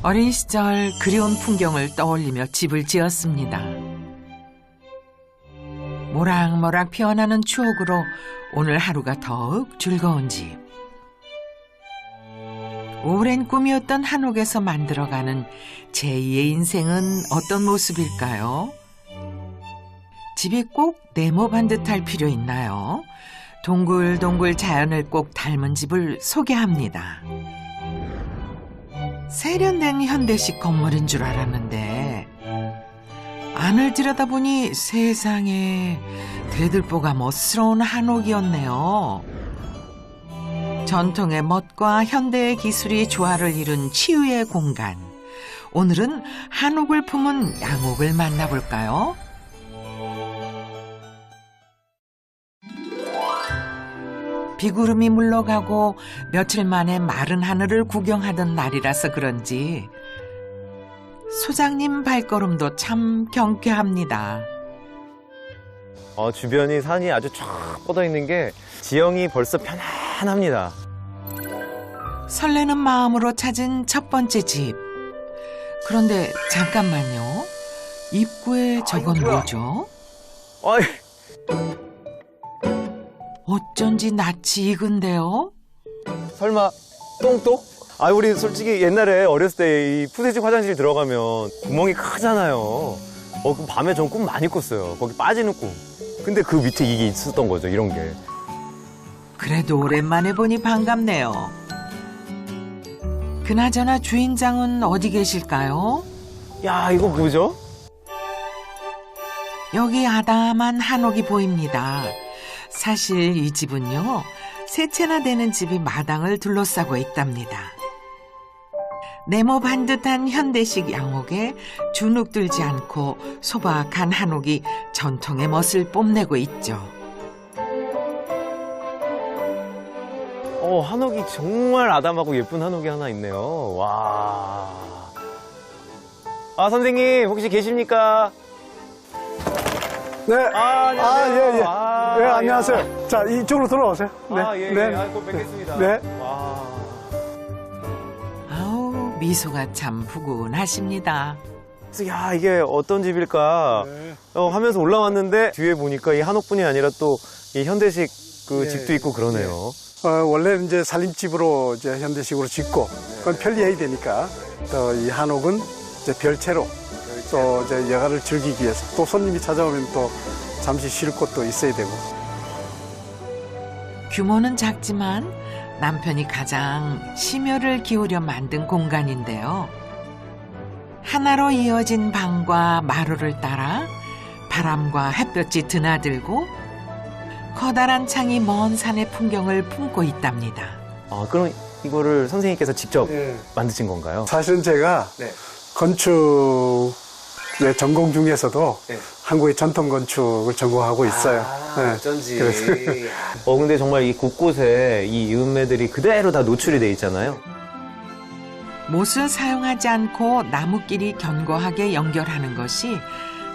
어린 시절 그리운 풍경을 떠올리며 집을 지었습니다. 모락모락 피어나는 추억으로 오늘 하루가 더욱 즐거운 집. 오랜 꿈이었던 한옥에서 만들어가는 제2의 인생은 어떤 모습일까요? 집이 꼭 네모 반듯할 필요 있나요? 동글동글 자연을 꼭 닮은 집을 소개합니다. 세련된 현대식 건물인 줄 알았는데 안을 들여다보니 세상에 대들보가 멋스러운 한옥이었네요. 전통의 멋과 현대의 기술이 조화를 이룬 치유의 공간. 오늘은 한옥을 품은 양옥을 만나볼까요? 비구름이 물러가고 며칠 만에 마른 하늘을 구경하던 날이라서 그런지 소장님 발걸음도 참 경쾌합니다. 주변이 산이 아주 쫙 뻗어 있는 게 지형이 벌써 편안합니다. 설레는 마음으로 찾은 첫 번째 집. 그런데 잠깐만요. 입구에 저건 뭐죠? 어이. 어쩐지 낯이 익은데요? 설마 똥똑? 우리 솔직히 옛날에 어렸을 때 이 푸세식 화장실 들어가면 구멍이 크잖아요. 그럼 밤에 전 꿈 많이 꿨어요. 거기 빠지는 꿈. 근데 그 밑에 이게 있었던 거죠, 이런 게. 그래도 오랜만에 보니 반갑네요. 그나저나 주인장은 어디 계실까요? 야, 이거 뭐죠? 여기 아담한 한옥이 보입니다. 사실 이 집은요, 세 채나 되는 집이 마당을 둘러싸고 있답니다. 네모 반듯한 현대식 양옥에 주눅 들지 않고 소박한 한옥이 전통의 멋을 뽐내고 있죠. 한옥이 정말 아담하고 예쁜 한옥이 하나 있네요. 와. 선생님, 혹시 계십니까? 네. 안녕하세요. 예, 안녕하세요. 자, 이쪽으로 돌아오세요. 네. 네. 곧 뵙겠습니다. 네. 와. 아우, 미소가 참 푸근하십니다. 그래서 이게 어떤 집일까 하면서 올라왔는데 뒤에 보니까 이 한옥뿐이 아니라 또 이 현대식 집도 있고 그러네요. 원래는 이제 살림집으로 이제 현대식으로 짓고 그건 편리해야 되니까 또 이 한옥은 이제 별채로 또 이제 여가를 즐기기 위해서 또 손님이 찾아오면 또 잠시 쉴 곳도 있어야 되고. 규모는 작지만 남편이 가장 심혈을 기울여 만든 공간인데요. 하나로 이어진 방과 마루를 따라 바람과 햇볕이 드나들고 커다란 창이 먼 산의 풍경을 품고 있답니다. 그럼 이거를 선생님께서 직접 만드신 건가요? 사실은 제가 건축의 전공 중에서도 한국의 전통 건축을 전공하고 있어요. 어쩐지. 근데 정말 이 곳곳에 이 이음매들이 그대로 다 노출이 돼 있잖아요. 못을 사용하지 않고 나무끼리 견고하게 연결하는 것이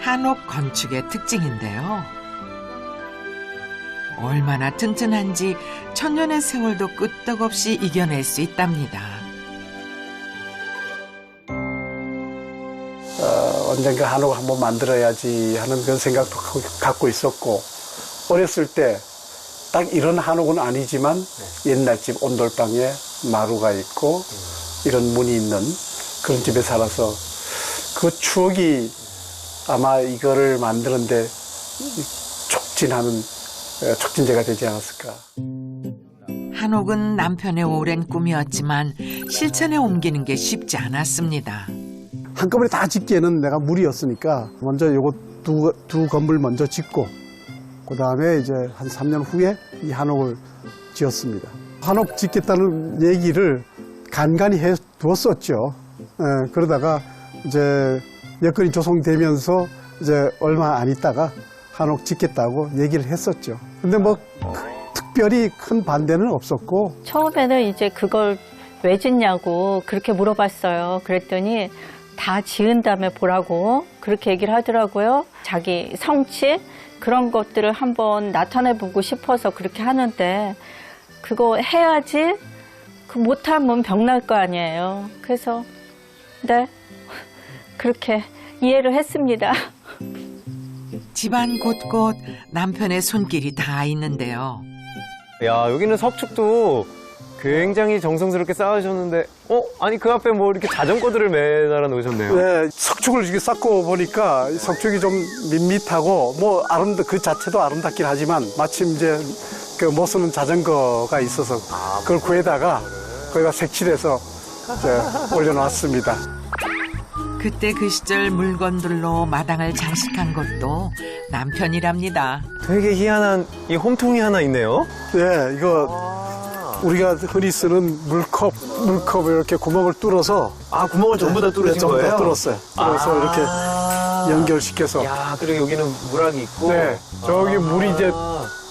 한옥 건축의 특징인데요. 얼마나 튼튼한지 천년의 세월도 끄떡없이 이겨낼 수 있답니다. 언젠가 한옥을 한번 만들어야지 하는 그런 생각도 갖고 있었고, 어렸을 때 딱 이런 한옥은 아니지만 옛날 집 온돌방에 마루가 있고 이런 문이 있는 그런 집에 살아서 그 추억이 아마 이거를 만드는데 촉진제가 되지 않았을까. 한옥은 남편의 오랜 꿈이었지만 실천에 옮기는 게 쉽지 않았습니다. 한꺼번에 다 짓기에는 내가 무리였으니까 먼저 요거 두 건물 먼저 짓고 그 다음에 이제 한 3년 후에 이 한옥을 지었습니다. 한옥 짓겠다는 얘기를 간간히 해 두었었죠. 그러다가 이제 여건이 조성되면서 이제 얼마 안 있다가 한옥 짓겠다고 얘기를 했었죠. 근데 뭐 특별히 큰 반대는 없었고. 처음에는 이제 그걸 왜 짓냐고 그렇게 물어봤어요. 그랬더니 다 지은 다음에 보라고 그렇게 얘기를 하더라고요. 자기 성취 그런 것들을 한번 나타내보고 싶어서 그렇게 하는데 그거 해야지 그 못하면 병날 거 아니에요. 그래서 네, 그렇게 이해를 했습니다. 집안 곳곳 남편의 손길이 다 있는데요. 야, 여기는 석축도 굉장히 정성스럽게 쌓으셨는데, 아니, 그 앞에 뭐 이렇게 자전거들을 매달아 놓으셨네요. 네, 석축을 이렇게 쌓고 보니까 석축이 좀 밋밋하고 뭐 그 자체도 아름답긴 하지만 마침 이제 그 못 쓰는 자전거가 있어서 그걸 구해다가 거기다 색칠해서 이제 올려놓았습니다. 그때 그 시절 물건들로 마당을 장식한 것도 남편이랍니다. 되게 희한한 이 홈통이 하나 있네요. 네, 이거 우리가 흔히 쓰는 물컵 이렇게 구멍을 뚫어서 구멍을 전부 다 뚫으신 전부 거예요? 다 뚫었어요. 뚫어서 이렇게 연결시켜서. 야, 그리고 여기는 물학이 있고. 네, 저기 물이 이제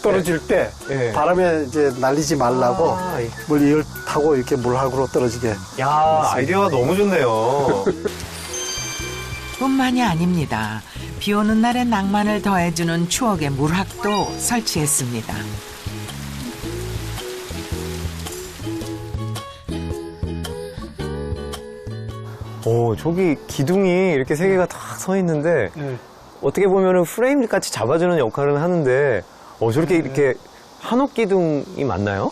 떨어질 때 네. 바람에 이제 날리지 말라고 물 이을 타고 이렇게 물학으로 떨어지게. 야, 아이디어가 너무 좋네요. 뿐만이 아닙니다. 비 오는 날의 낭만을 더해주는 추억의 물학도 설치했습니다. 저기 기둥이 이렇게 세 개가 탁 서 있는데 네. 어떻게 보면은 프레임 같이 잡아주는 역할을 하는데 저렇게 이렇게 한옥 기둥이 맞나요?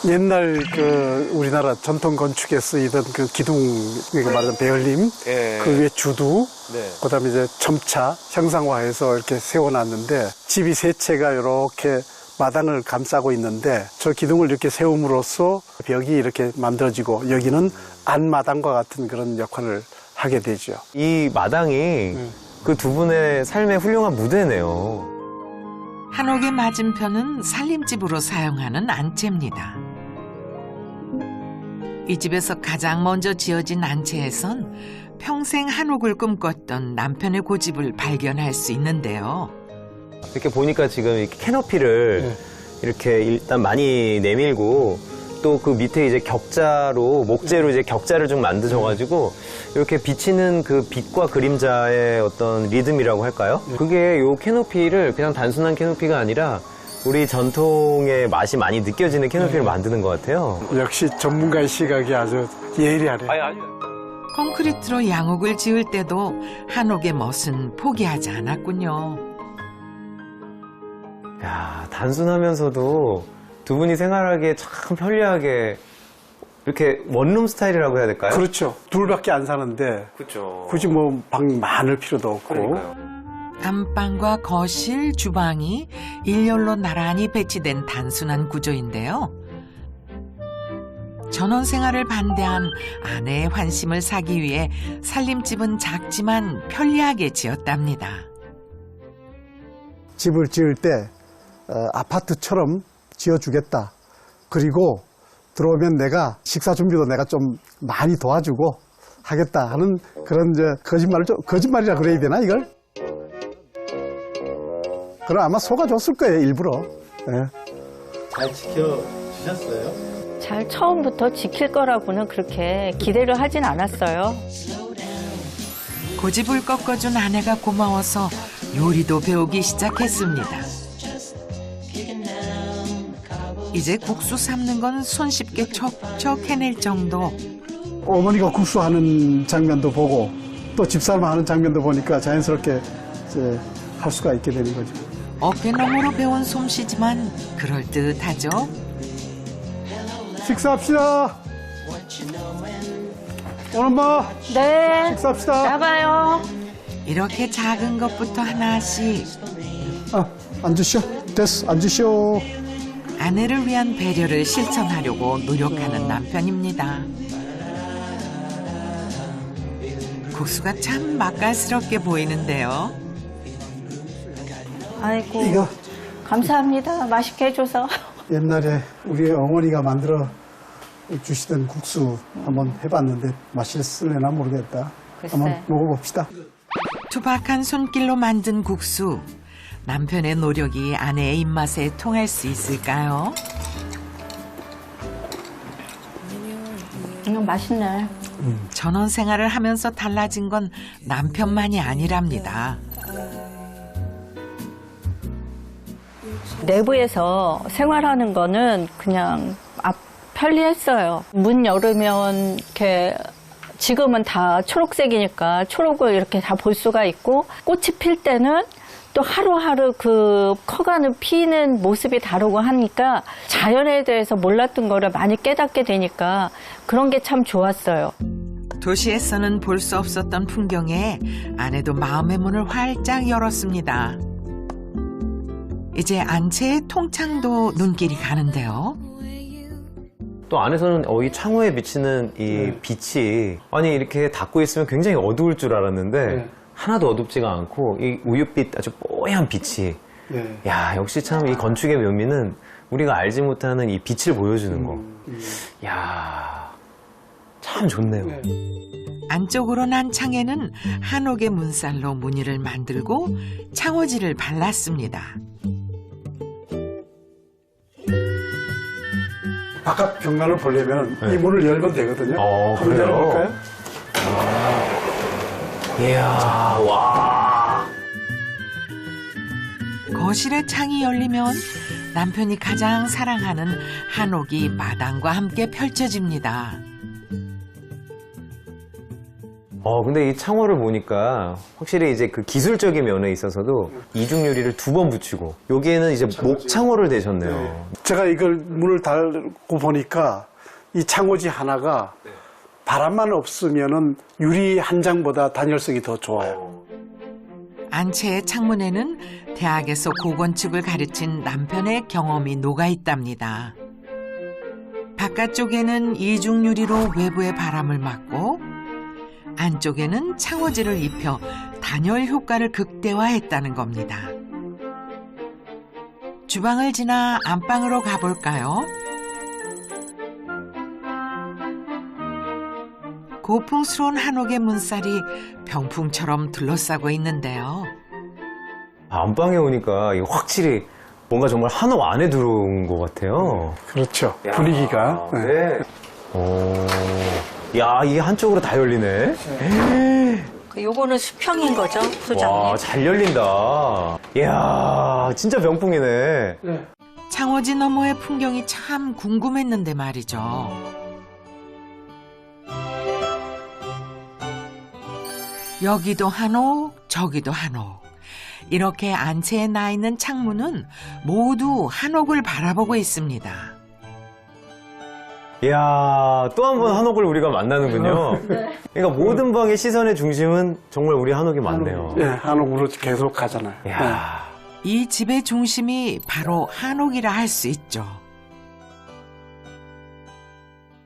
옛날 그 우리나라 전통 건축에 쓰이던 그 기둥, 그러니까 말하자면 배열림, 예. 그 위에 주두, 네. 그다음에 이제 점차 형상화해서 이렇게 세워놨는데 집이 세 채가 이렇게 마당을 감싸고 있는데 저 기둥을 이렇게 세움으로써 벽이 이렇게 만들어지고 여기는 안마당과 같은 그런 역할을 하게 되죠. 이 마당이 그 두 분의 삶의 훌륭한 무대네요. 한옥의 맞은편은 살림집으로 사용하는 안채입니다. 이 집에서 가장 먼저 지어진 안채에선 평생 한옥을 꿈꿨던 남편의 고집을 발견할 수 있는데요. 이렇게 보니까 지금 이렇게 캐노피를 이렇게 일단 많이 내밀고 또 그 밑에 이제 격자로 목재로 이제 격자를 좀 만드셔가지고 이렇게 비치는 그 빛과 그림자의 어떤 리듬이라고 할까요? 그게 요 캐노피를 그냥 단순한 캐노피가 아니라 우리 전통의 맛이 많이 느껴지는 캐노피를 만드는 것 같아요. 역시 전문가의 시각이 아주 예리하네. 콘크리트로 양옥을 지을 때도 한옥의 멋은 포기하지 않았군요. 야, 단순하면서도 두 분이 생활하기에 참 편리하게 이렇게 원룸 스타일이라고 해야 될까요? 그렇죠. 둘밖에 안 사는데 그렇죠. 굳이 뭐 방 많을 필요도 없고. 그러니까요. 안방과 거실, 주방이 일렬로 나란히 배치된 단순한 구조인데요. 전원 생활을 반대한 아내의 환심을 사기 위해 살림집은 작지만 편리하게 지었답니다. 집을 지을 때 아파트처럼 지어주겠다. 그리고 들어오면 내가 식사 준비도 내가 좀 많이 도와주고 하겠다 하는 그런 이제 거짓말이라 그래야 되나 이걸? 그럼 아마 속아줬을 거예요 일부러. 예. 잘 지켜주셨어요? 잘 처음부터 지킬 거라고는 그렇게 기대를 하진 않았어요. 고집을 꺾어준 아내가 고마워서 요리도 배우기 시작했습니다. 이제 국수 삶는 건 손쉽게 척척 해낼 정도. 어머니가 국수하는 장면도 보고 또 집사람 하는 장면도 보니까 자연스럽게 이제 할 수가 있게 되는 거죠. 어깨너머로 배운 솜씨지만 그럴듯하죠. 식사합시다. 오늘 엄마 네, 식사합시다. 나가요. 이렇게 작은 것부터 하나씩 앉으시오. 됐어. 앉으시오. 아내를 위한 배려를 실천하려고 노력하는 남편입니다. 국수가 참 맛깔스럽게 보이는데요. 아이고, 이거 감사합니다. 맛있게 해줘서. 옛날에 우리 어머니가 만들어 주시던 국수 한번 해봤는데 맛있을래나 모르겠다. 글쎄. 한번 먹어봅시다. 투박한 손길로 만든 국수. 남편의 노력이 아내의 입맛에 통할 수 있을까요? 맛있네. 전원 생활을 하면서 달라진 건 남편만이 아니랍니다. 내부에서 생활하는 거는 그냥 편리했어요. 문 열으면 이렇게 지금은 다 초록색이니까 초록을 이렇게 다 볼 수가 있고 꽃이 필 때는 또 하루하루 그 커가는 피는 모습이 다르고 하니까 자연에 대해서 몰랐던 거를 많이 깨닫게 되니까 그런 게 참 좋았어요. 도시에서는 볼 수 없었던 풍경에 아내도 마음의 문을 활짝 열었습니다. 이제 안채의 통창도 눈길이 가는데요. 또 안에서는 이 창호에 비치는 이 빛이 아니 이렇게 닫고 있으면 굉장히 어두울 줄 알았는데 하나도 어둡지가 않고 이 우윳빛 아주 뽀얀 빛이 야 역시 참 이 건축의 묘미는 우리가 알지 못하는 이 빛을 보여주는 거. 야 참 좋네요. 안쪽으로 난 창에는 한옥의 문살로 무늬를 만들고 창호지를 발랐습니다. 바깥 경관을 보려면 이 문을 열면 되거든요. 한번 그래요? 열어볼까요? 이야 와. 거실의 창이 열리면 남편이 가장 사랑하는 한옥이 마당과 함께 펼쳐집니다. 근데 이 창호를 보니까 확실히 이제 그 기술적인 면에 있어서도 이중 유리를 2번 붙이고 여기에는 이제 목창호를 대셨네요. 제가 이걸 문을 달고 보니까 이 창호지 하나가 바람만 없으면은 유리 한 장보다 단열성이 더 좋아요. 안채의 창문에는 대학에서 고건축을 가르친 남편의 경험이 녹아 있답니다. 바깥쪽에는 이중 유리로 외부의 바람을 막고 안쪽에는 창호지를 입혀 단열 효과를 극대화했다는 겁니다. 주방을 지나 안방으로 가볼까요? 고풍스러운 한옥의 문살이 병풍처럼 둘러싸고 있는데요. 안방에 오니까 이게 확실히 뭔가 정말 한옥 안에 들어온 것 같아요. 그렇죠. 분위기가. 네. 야, 이게 한쪽으로 다 열리네. 요거는 수평인 거죠, 소장님? 와, 잘 열린다. 이야, 진짜 병풍이네. 창호지 너머의 풍경이 참 궁금했는데 말이죠. 여기도 한옥, 저기도 한옥. 이렇게 안채에 나 있는 창문은 모두 한옥을 바라보고 있습니다. 이야, 또 한 번 한옥을 우리가 만나는군요. 그러니까 모든 방의 시선의 중심은 정말 우리 한옥이 맞네요. 예, 한옥으로 계속 가잖아요. 이야. 이 집의 중심이 바로 한옥이라 할 수 있죠.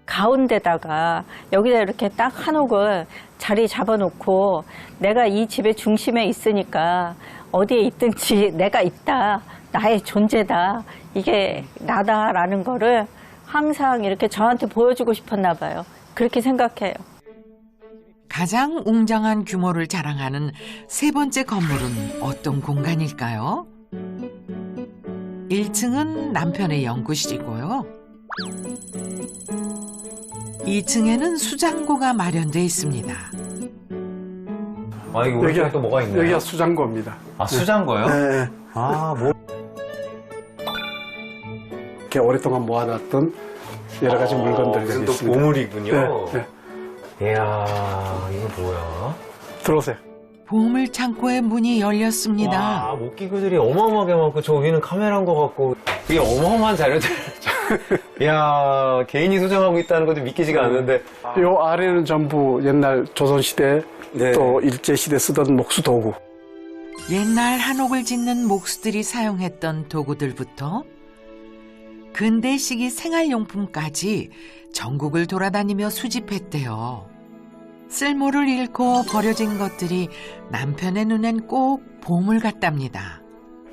가운데다가 여기다 이렇게 딱 한옥을 자리 잡아놓고 내가 이 집의 중심에 있으니까 어디에 있든지 내가 있다, 나의 존재다, 이게 나다라는 거를 항상 이렇게 저한테 보여주고 싶었나 봐요. 그렇게 생각해요. 가장 웅장한 규모를 자랑하는 세 번째 건물은 어떤 공간일까요? 1층은 남편의 연구실이고요. 2층에는 수장고가 마련되어 있습니다. 아, 이거 오른쪽에 또 뭐가 있나요? 여기가 수장고입니다. 아, 수장고요? 네. 아, 뭐. 이렇게 오랫동안 모아놨던 여러 가지 물건들이 여기 또 있습니다. 보물이군요. 네, 이야, 이거 뭐야? 들어오세요. 보물 창고의 문이 열렸습니다. 와, 목기구들이 어마어마하게 많고, 저 위는 카메라인 것 같고, 이게 어마어마한 자료들. 이야, 개인이 소장하고 있다는 것도 믿기지가 않는데. 요 아래는 전부 옛날 조선시대 네. 또 일제시대 쓰던 목수 도구. 옛날 한옥을 짓는 목수들이 사용했던 도구들부터 근대 시기 생활용품까지 전국을 돌아다니며 수집했대요. 쓸모를 잃고 버려진 것들이 남편의 눈엔 꼭 보물 같답니다.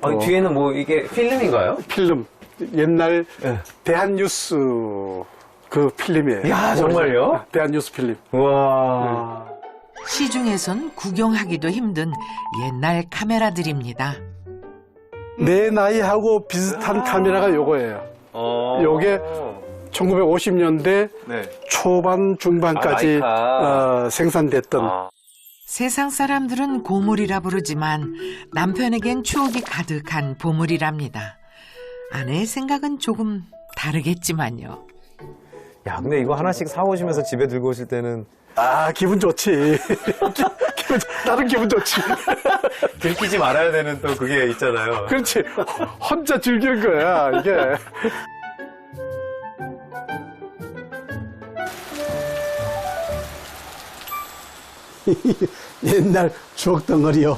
아, 뒤에는 뭐 이게 필름인가요? 필름. 옛날 네. 대한뉴스 그 필름이에요. 야, 정말요? 대한뉴스 필름. 와. 시중에선 구경하기도 힘든 옛날 카메라들입니다. 내 나이하고 비슷한 카메라가 요거예요. 요게 1950년대 네. 초반 중반까지 라이카. 생산됐던 세상 사람들은 고물이라 부르지만 남편에겐 추억이 가득한 보물이랍니다. 아내의 생각은 조금 다르겠지만요. 야, 근데 이거 하나씩 사오시면서 집에 들고 오실 때는 아, 기분 좋지. 나는 기분 좋지. 들키지 말아야 되는 또 그게 있잖아요. 그렇지. 혼자 즐기는 거야, 이게. 옛날 추억 덩어리요.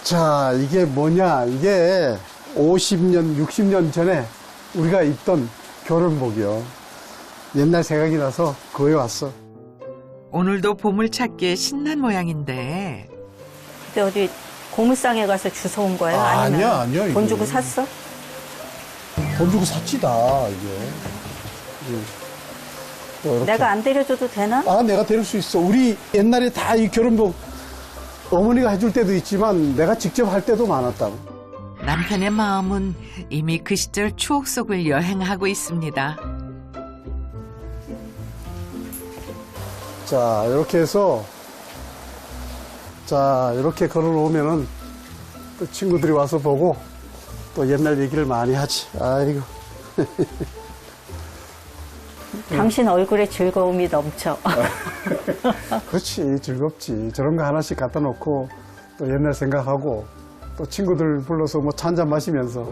자, 이게 뭐냐. 이게 50년, 60년 전에 우리가 입던 결혼복이요. 옛날 생각이 나서 구해 왔어. 오늘도 보물찾기에 신난 모양인데 근데 어디 고물상에 가서 주워온 거예요? 아니면 아니야. 돈 이게. 주고 샀어? 돈 주고 샀지다, 이게. 또 이렇게. 내가 안 데려줘도 되나? 아, 내가 데릴 수 있어. 우리 옛날에 다 이 결혼복 어머니가 해줄 때도 있지만 내가 직접 할 때도 많았다고. 남편의 마음은 이미 그 시절 추억 속을 여행하고 있습니다. 자, 이렇게 해서 자, 이렇게 걸어놓으면은 또 친구들이 와서 보고 또 옛날 얘기를 많이 하지. 아이고. 당신 얼굴에 즐거움이 넘쳐. 그렇지, 즐겁지. 저런 거 하나씩 갖다 놓고 또 옛날 생각하고 또 친구들 불러서 뭐 차 한잔 마시면서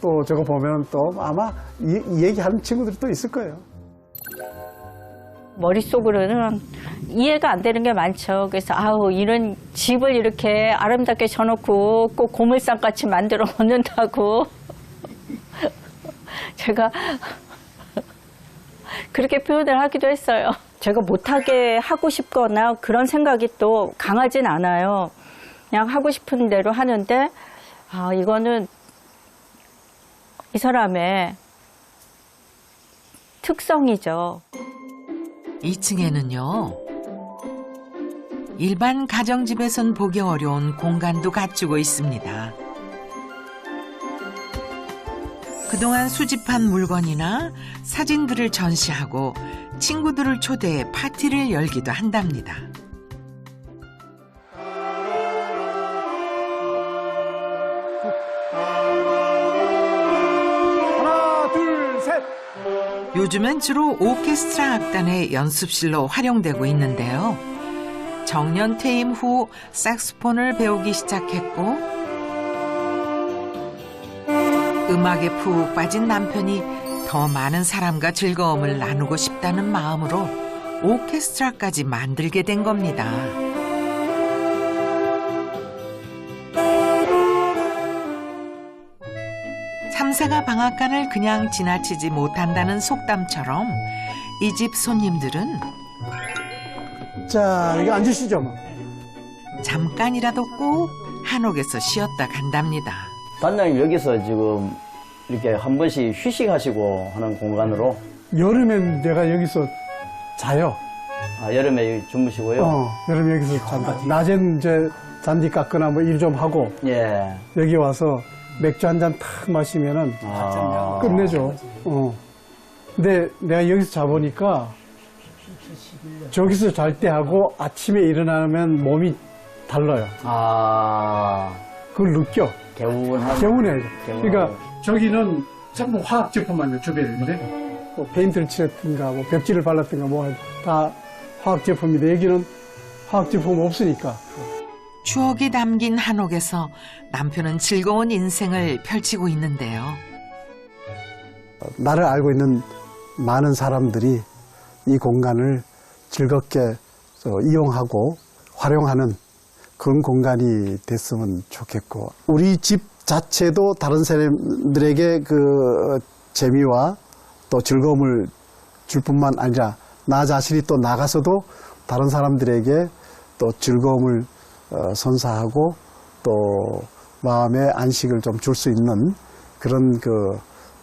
또 저거 보면 또 아마 이 얘기하는 친구들이 또 있을 거예요. 머릿속으로는 이해가 안 되는 게 많죠. 그래서 아우 이런 집을 이렇게 아름답게 져놓고 꼭 고물상같이 만들어 놓는다고 제가 그렇게 표현을 하기도 했어요. 제가 못하게 하고 싶거나 그런 생각이 또 강하진 않아요. 그냥 하고 싶은 대로 하는데 아 이거는 이 사람의 특성이죠. 2층에는요. 일반 가정집에선 보기 어려운 공간도 갖추고 있습니다. 그동안 수집한 물건이나 사진들을 전시하고 친구들을 초대해 파티를 열기도 한답니다. 하나, 둘, 셋. 요즘엔 주로 오케스트라 악단의 연습실로 활용되고 있는데요. 정년 퇴임 후 색소폰을 배우기 시작했고 음악에 푹 빠진 남편이 더 많은 사람과 즐거움을 나누고 싶다는 마음으로 오케스트라까지 만들게 된 겁니다. 참새가 방앗간을 그냥 지나치지 못한다는 속담처럼 이 집 손님들은 자, 이거 앉으시죠, 뭐. 잠깐이라도 꼭 한옥에서 쉬었다 간답니다. 단장님 여기서 지금 이렇게 한 번씩 휴식하시고 하는 공간으로 여름엔 내가 여기서 자요. 아, 여름에 여기 주무시고요. 여름에 여기서 잔다. 낮엔 이제 잔디 깎거나 뭐 일 좀 하고 예. 여기 와서 맥주 한 잔 탁 마시면은 아, 끝내죠. 근데 내가 여기서 자보니까 저기서 잘 때 하고 아침에 일어나면 몸이 달라요. 아, 그걸 느껴. 개운한. 개운해. 개운하고. 그러니까 저기는 전부 화학 제품만 주변인데 뭐 페인트를 칠했든가 뭐 벽지를 발랐든가 뭐 다 화학 제품인데 여기는 화학 제품 없으니까. 추억이 담긴 한옥에서 남편은 즐거운 인생을 펼치고 있는데요. 나를 알고 있는 많은 사람들이 이 공간을 즐겁게 이용하고 활용하는 그런 공간이 됐으면 좋겠고 우리 집 자체도 다른 사람들에게 그 재미와 또 즐거움을 줄 뿐만 아니라 나 자신이 또 나가서도 다른 사람들에게 또 즐거움을 선사하고 또 마음의 안식을 좀 줄 수 있는 그런 그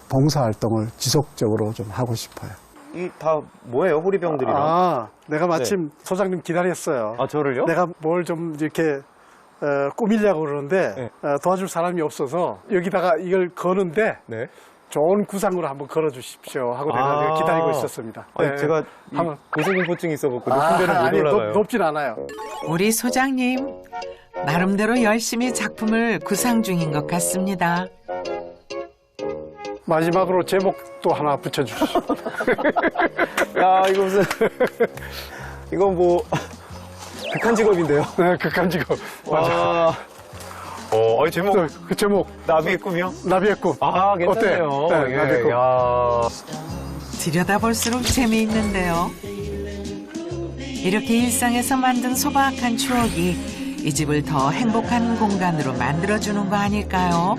봉사활동을 지속적으로 좀 하고 싶어요. 이 다 뭐예요? 호리병들이랑. 아, 내가 마침 소장님 기다렸어요. 아, 저를요? 내가 뭘 좀 이렇게 꾸미려고 그러는데 네. 도와줄 사람이 없어서 여기다가 이걸 거는데 네. 좋은 구상으로 한번 걸어주십시오 하고 내가 기다리고 있었습니다. 아니, 네. 제가 한번. 고소공포증이 있어갖고 높은 데는 못 아니, 올라가요. 높진 않아요. 우리 소장님 나름대로 열심히 작품을 구상 중인 것 같습니다. 마지막으로 제목도 하나 붙여주시죠. 야, 이거 무슨 이건 뭐 극한 직업인데요. 네, 극한 직업. 맞아. 제목 그 제목 나비의 꿈이요? 나비의 꿈. 아, 괜찮네요. 어때? 네, 나비의 꿈. 야. 들여다볼수록 재미있는데요. 이렇게 일상에서 만든 소박한 추억이 이 집을 더 행복한 공간으로 만들어주는 거 아닐까요?